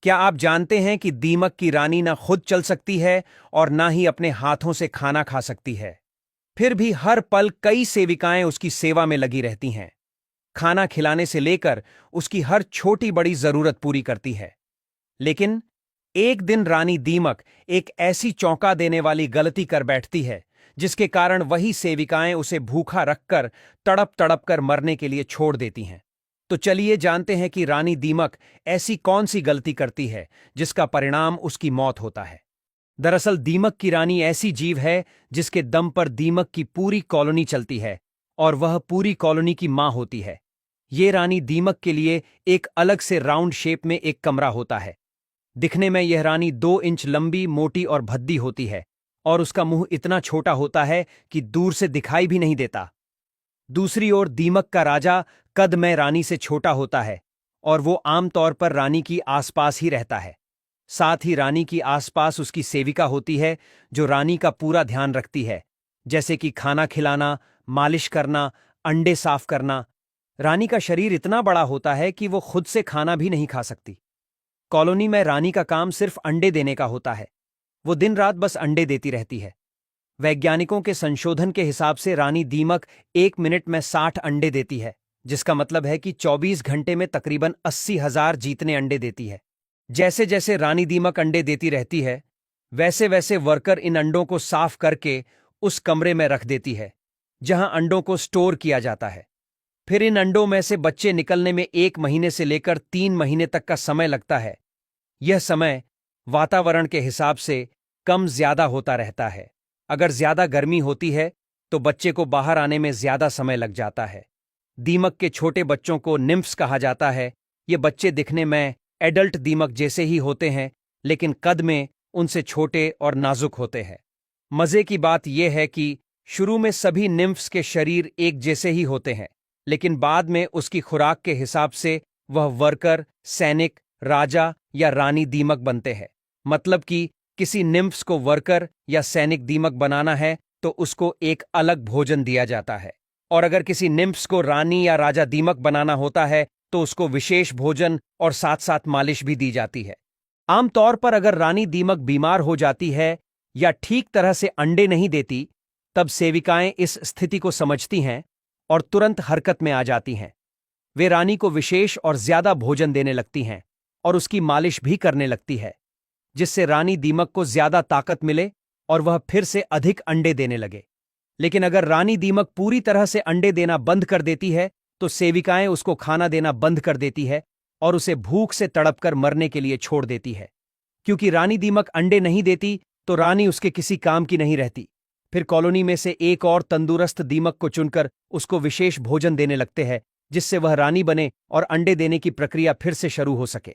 क्या आप जानते हैं कि दीमक की रानी ना खुद चल सकती है और ना ही अपने हाथों से खाना खा सकती है। फिर भी हर पल कई सेविकाएं उसकी सेवा में लगी रहती हैं। खाना खिलाने से लेकर उसकी हर छोटी बड़ी जरूरत पूरी करती है। लेकिन एक दिन रानी दीमक एक ऐसी चौंका देने वाली गलती कर बैठती है जिसके कारण वही सेविकाएं उसे भूखा रखकर तड़प तड़प कर मरने के लिए छोड़ देती हैं। तो चलिए जानते हैं कि रानी दीमक ऐसी कौन सी गलती करती है जिसका परिणाम उसकी मौत होता है। दरअसल दीमक की रानी ऐसी जीव है जिसके दम पर दीमक की पूरी कॉलोनी चलती है और वह पूरी कॉलोनी की मां होती है। ये रानी दीमक के लिए एक अलग से राउंड शेप में एक कमरा होता है। दिखने में यह रानी 2 इंच लंबी, मोटी और भद्दी होती है और उसका मुंह इतना छोटा होता है कि दूर से दिखाई भी नहीं देता। दूसरी ओर दीमक का राजा कद में रानी से छोटा होता है और वो आमतौर पर रानी की आसपास ही रहता है। साथ ही रानी की आसपास उसकी सेविका होती है जो रानी का पूरा ध्यान रखती है, जैसे कि खाना खिलाना, मालिश करना, अंडे साफ करना। रानी का शरीर इतना बड़ा होता है कि वो खुद से खाना भी नहीं खा सकती। कॉलोनी में रानी का काम सिर्फ अंडे देने का होता है। वो दिन रात बस अंडे देती रहती है। वैज्ञानिकों के संशोधन के हिसाब से रानी दीमक 1 मिनट में 60 अंडे देती है, जिसका मतलब है कि 24 घंटे में तकरीबन 80,000 जीतने अंडे देती है। जैसे जैसे रानी दीमक अंडे देती रहती है, वैसे वैसे वर्कर इन अंडों को साफ करके उस कमरे में रख देती है जहां अंडों को स्टोर किया जाता है। फिर इन अंडों में से बच्चे निकलने में 1 महीने से लेकर 3 महीने तक का समय लगता है। यह समय वातावरण के हिसाब से कम ज्यादा होता रहता है। अगर ज्यादा गर्मी होती है तो बच्चे को बाहर आने में ज्यादा समय लग जाता है। दीमक के छोटे बच्चों को निम्फ्स कहा जाता है। ये बच्चे दिखने में एडल्ट दीमक जैसे ही होते हैं, लेकिन कद में उनसे छोटे और नाजुक होते हैं। मजे की बात यह है कि शुरू में सभी निम्फ्स के शरीर एक जैसे ही होते हैं, लेकिन बाद में उसकी खुराक के हिसाब से वह वर्कर, सैनिक, राजा या रानी दीमक बनते हैं। मतलब कि किसी निम्फ्स को वर्कर या सैनिक दीमक बनाना है तो उसको एक अलग भोजन दिया जाता है, और अगर किसी निम्फ्स को रानी या राजा दीमक बनाना होता है तो उसको विशेष भोजन और साथ साथ मालिश भी दी जाती है। आमतौर पर अगर रानी दीमक बीमार हो जाती है या ठीक तरह से अंडे नहीं देती, तब सेविकाएं इस स्थिति को समझती हैं और तुरंत हरकत में आ जाती हैं। वे रानी को विशेष और ज्यादा भोजन देने लगती हैं और उसकी मालिश भी करने लगती है, जिससे रानी दीमक को ज्यादा ताकत मिले और वह फिर से अधिक अंडे देने लगे। लेकिन अगर रानी दीमक पूरी तरह से अंडे देना बंद कर देती है तो सेविकाएं उसको खाना देना बंद कर देती है और उसे भूख से तड़पकर मरने के लिए छोड़ देती है। क्योंकि रानी दीमक अंडे नहीं देती तो रानी उसके किसी काम की नहीं रहती। फिर कॉलोनी में से एक और तंदुरुस्त दीमक को चुनकर उसको विशेष भोजन देने लगते हैं, जिससे वह रानी बने और अंडे देने की प्रक्रिया फिर से शुरू हो सके।